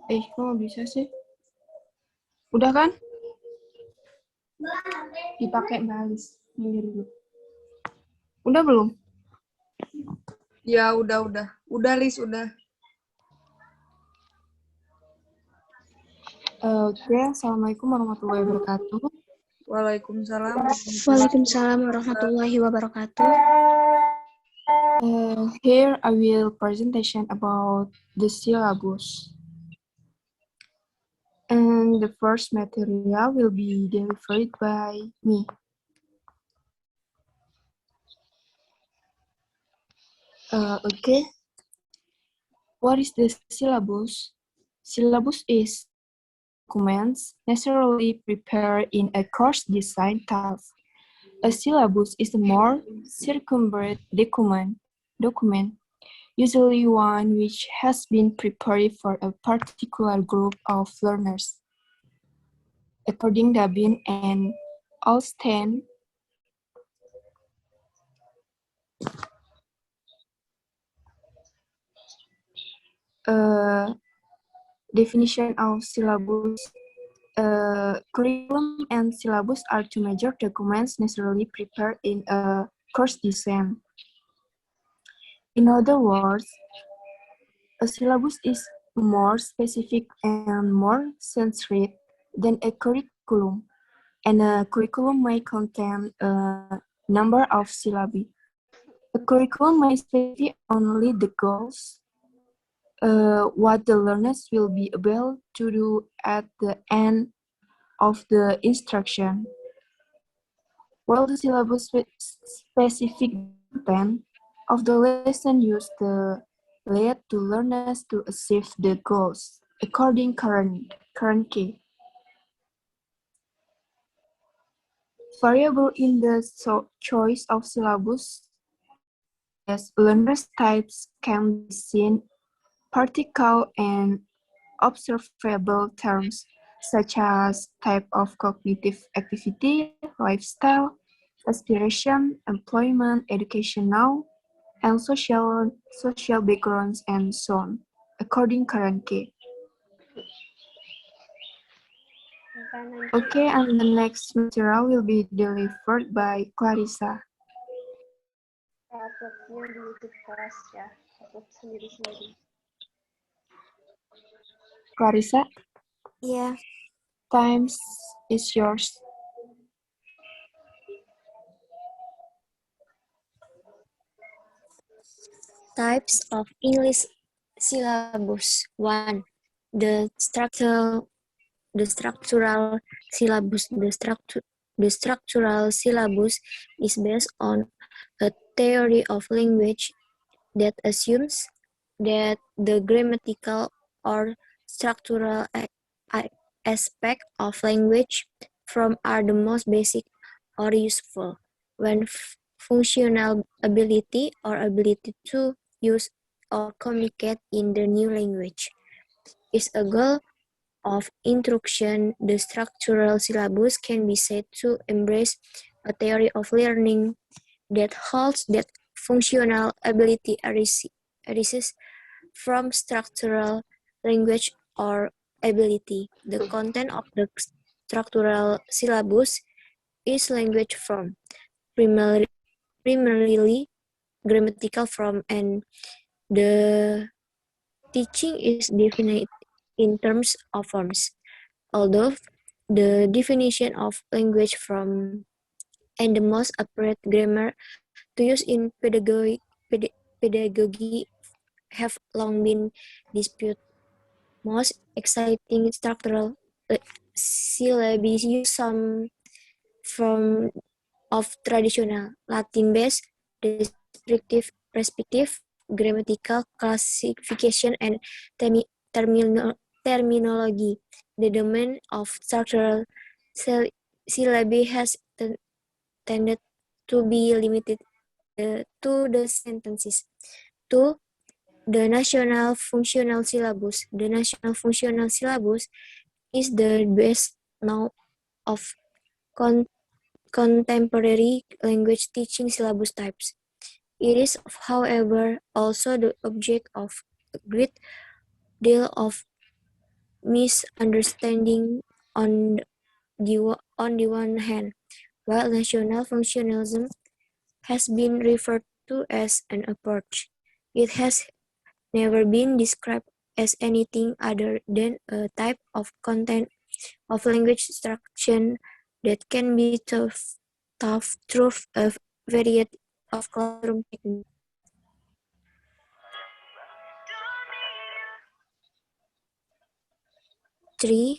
Kok bisa sih? Udah kan? Dipakai balis. Minggir dulu. Udah belum? Ya, udah. Udah, Liz, udah. Oke, Assalamualaikum warahmatullahi wabarakatuh. Waalaikumsalam. Waalaikumsalam warahmatullahi wabarakatuh. Here I will presentation about the syllabus. And the first material will be delivered by me. Okay. What is the syllabus? Syllabus is documents necessarily prepared in a course design task. A syllabus is a more circumscribed document, usually one which has been prepared for a particular group of learners. According to Dabin and Alstein, definition of syllabus. Curriculum and syllabus are two major documents necessarily prepared in a course design. In other words, a syllabus is more specific and more centered than a curriculum, and a curriculum may contain a number of syllabi. A curriculum may specify only the goals, what the learners will be able to do at the end of the instruction, while the syllabus specific content of the lesson use the lead to learners to achieve the goals according current key. Variable in the choice of syllabus as learners types can be seen particle and observable terms such as type of cognitive activity, lifestyle, aspiration, employment, educational, and social backgrounds, and so on, according current key. Okay, and the next material will be delivered by Clarissa. Uploadnya di YouTube kelas ya, upload sendiri-sendiri. Clarissa? Iya. Time is yours. Types of English syllabus. 1. The structural syllabus. The structural syllabus is based on a theory of language that assumes that the grammatical or structural aspect of language form are the most basic or useful when functional ability or ability to use or communicate in the new language is a goal of instruction. The structural syllabus can be said to embrace a theory of learning that holds that functional ability arises from structural language or ability. The content of the structural syllabus is language form, primarily grammatical form, and the teaching is defined in terms of forms. Although the definition of language form and the most appropriate grammar to use in pedagogy have long been disputed. Most exciting structural syllabi use some form of traditional Latin-based respective grammatical classification and terminology. The domain of structural syllabi has tended to be limited to the sentences. 2. The national functional syllabus. The national functional syllabus is the best known of contemporary language teaching syllabus types. It is, however, also the object of a great deal of misunderstanding on the one hand, while national functionalism has been referred to as an approach. It has never been described as anything other than a type of content of language instruction that can be taught through a variety of classroom techniques. 3.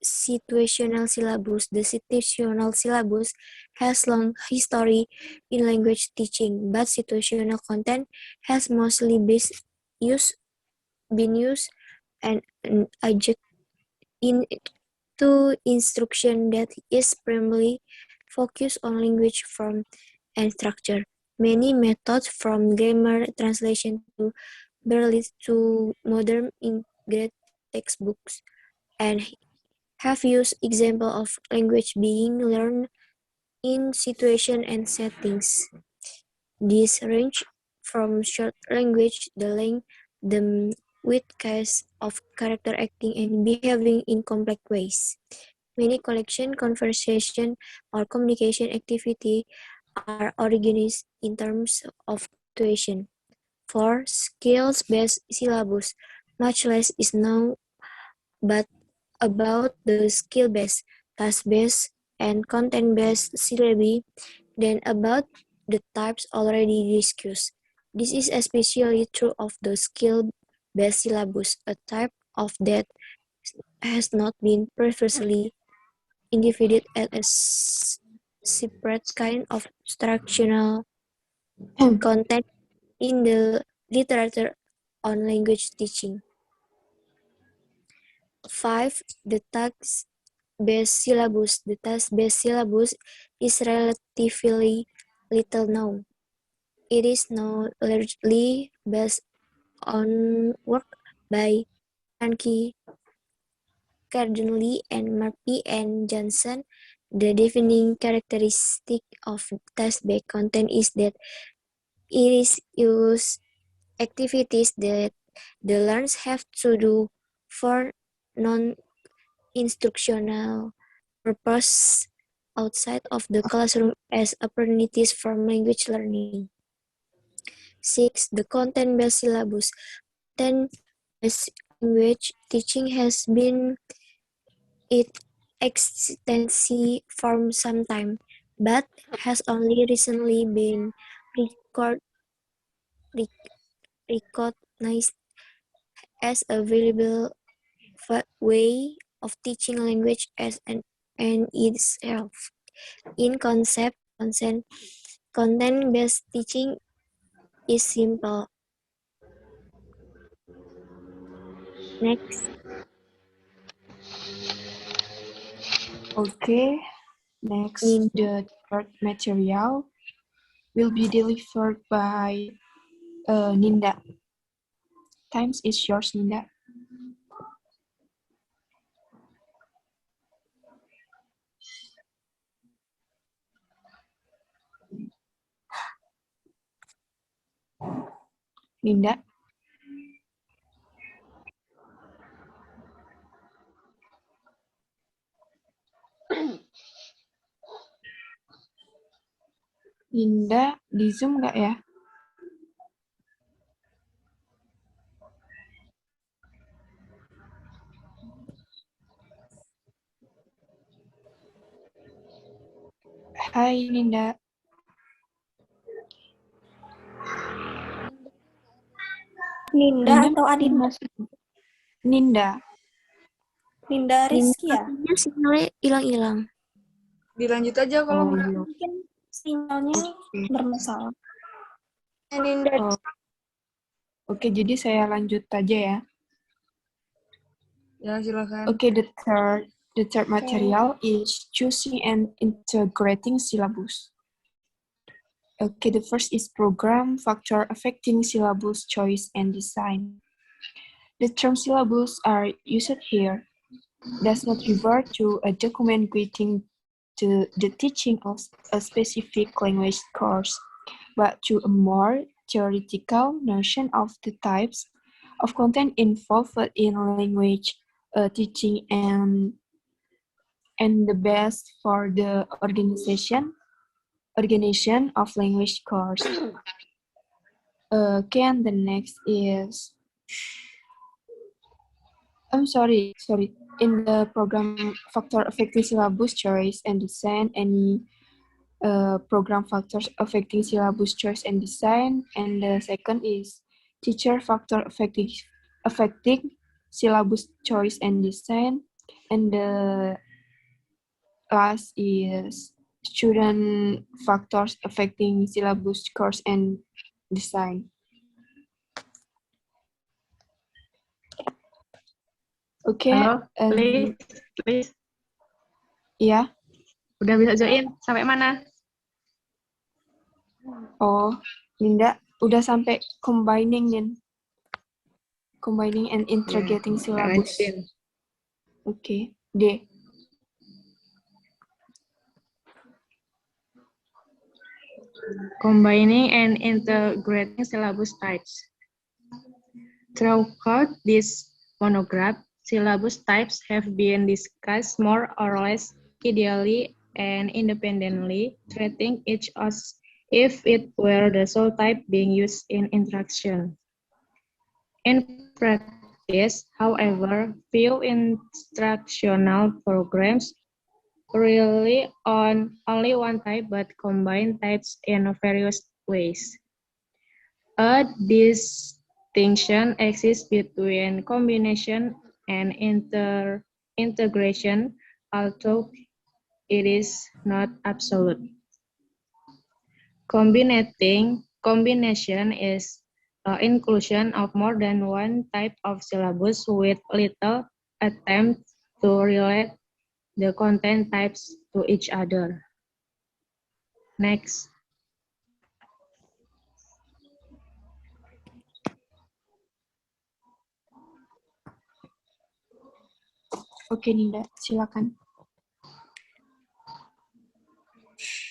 Situational syllabus. The situational syllabus has long history in language teaching, but situational content has mostly been used and adjunct to instruction that is primarily focused on language form and structure. Many methods from grammar translation to barely to modern integrated textbooks and have used example of language being learned in situation and settings. This range from short language, the with case of character acting and behaving in complex ways. Many collection, conversation, or communication activity are organized in terms of situation. For skills-based syllabus, much less is known but about the skill-based, task-based, and content-based syllabi than about the types already discussed. This is especially true of the skill-based syllabus, a type of that has not been previously individuated as a separate kind of instructional content in the literature on language teaching. 5. The task-based syllabus. The task-based syllabus is relatively little known. It is now largely based on work by Thankyou, Cardinally, and Murphy and Johnson. The defining characteristic of task-based content is that it is use activities that the learners have to do for non-instructional purpose outside of the classroom as opportunities for language learning. 6. The content-based syllabus. Content-based language teaching has been in extensive for some time, but has only recently been recognized as a valuable way of teaching language as an end itself. In concept, content-based teaching is simple. Next. Okay, next, the third material will be delivered by Ninda. Times is yours, Ninda. Ninda. Ninda di Zoom nggak ya? Hai Ninda. Ninda atau Adinda? Ninda. Ninda Riskia. Sinyalnya hilang-hilang. Dilanjut aja kalau Oh, nggak. iya. Mungkin sinyalnya bermasalah. Ninda. Oh, oke, jadi saya lanjut aja ya. Ya, silakan. Okay, the third material is choosing and integrating syllabus. Okay, the first is program factor affecting syllabus choice and design. The term syllabus are used here does not refer to a document guiding to the teaching of a specific language course, but to a more theoretical notion of the types of content involved in language teaching and the best for the organization of language course. Okay, and the next is sorry. In the program factor affecting syllabus choice and design, any program factors affecting syllabus choice and design, and the second is teacher factor affecting syllabus choice and design, and the last is student factors affecting syllabus course and design. Oke, Halo, Liz. Iya. Udah bisa join sampai mana? Oh, Ninda, udah sampai combining and integrating syllabus. Oke, D. Combining and integrating syllabus types. Throughout this monograph, syllabus types have been discussed more or less ideally and independently, treating each as if it were the sole type being used in instruction. In practice, however, few instructional programs rely on only one type but combine types in various ways. A distinction exists between combination and integration, although it is not absolute. Combination is inclusion of more than one type of syllabus with little attempt to relate the content types to each other. Next. Oke, Ninda, silakan.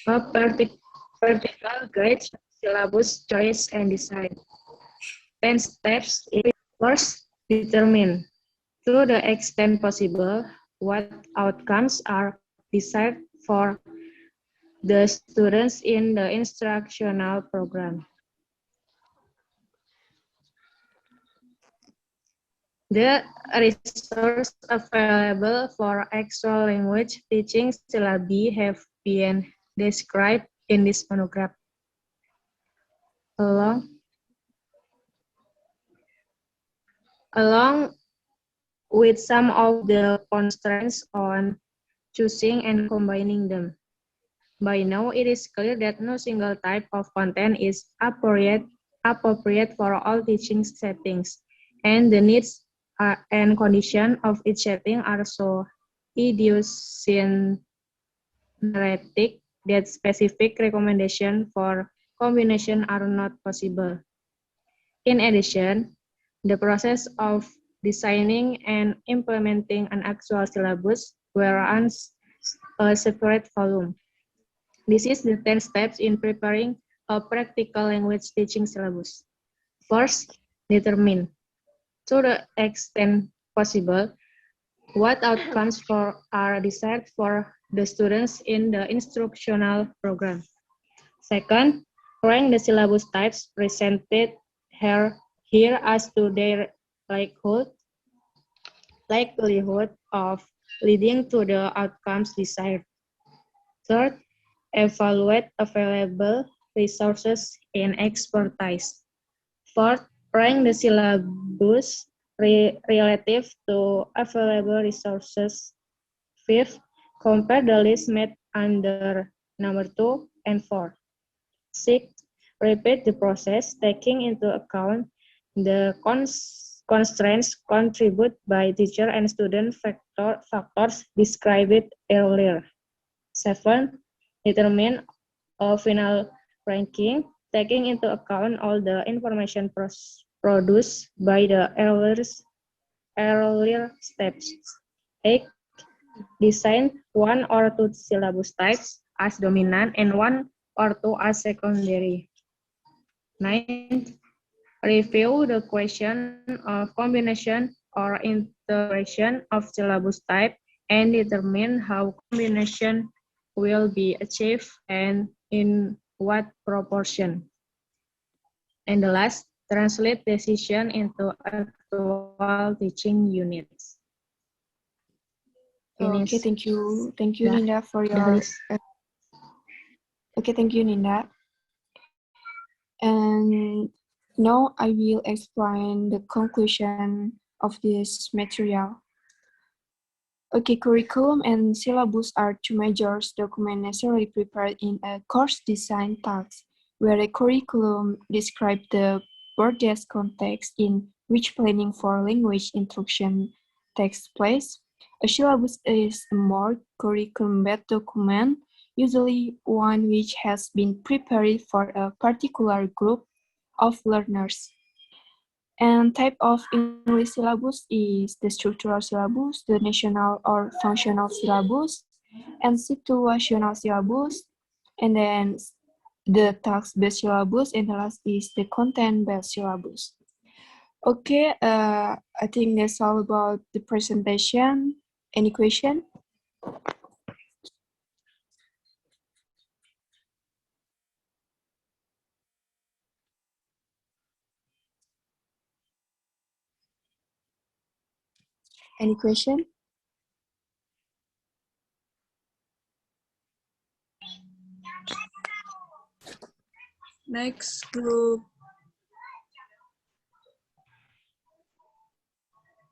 A vertical guide, syllabus choice and design. 10 steps. First, determine, to the extent possible, what outcomes are desired for the students in the instructional program. The resources available for actual language teaching syllabi have been described in this monograph. Along with some of the constraints on choosing and combining them. By now, it is clear that no single type of content is appropriate for all teaching settings, and the needs and conditions of each setting are so idiosyncratic that specific recommendations for combination are not possible. In addition, the process of designing and implementing an actual syllabus warrants a separate volume. This is the 10 steps in preparing a practical language teaching syllabus. First, determine, to the extent possible, what outcomes are desired for the students in the instructional program. Second, rank the syllabus types presented here as to their likelihood of leading to the outcomes desired. Third, evaluate available resources and expertise. Fourth, rank the syllabus relative to available resources. Fifth, compare the list made under number 2 and 4. Sixth, Repeat the process, taking into account the constraints contributed by teacher and student factors described earlier. 7. Determine a final ranking, taking into account all the information produced by the earlier steps. 8. Design 1 or 2 syllabus types as dominant and 1 or 2 as secondary. 9. Review the question of combination or integration of syllabus type and determine how combination will be achieved and in what proportion. And the last, translate decision into actual teaching units. Okay, thank you. Thank you, Yeah. Ninda, for your... Okay, thank you, Ninda. And now I will explain the conclusion of this material. Okay, curriculum and syllabus are two major documents necessarily prepared in a course design task, where a curriculum describes the broader context in which planning for language instruction takes place. A syllabus is a more curriculum-based document, usually one which has been prepared for a particular group of learners. And type of English syllabus is the structural syllabus, the national or functional syllabus, and situational syllabus, and then the task-based syllabus, and the last is the content-based syllabus. Okay, I think that's all about the presentation. Any question? Any question? Next group.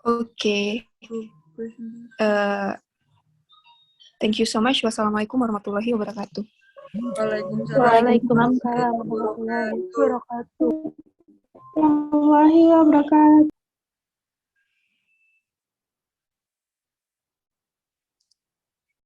Okay. Thank you so much. Wassalamualaikum warahmatullahi wabarakatuh. Waalaikumsalam warahmatullahi wabarakatuh. warahmatullahi wabarakatuh.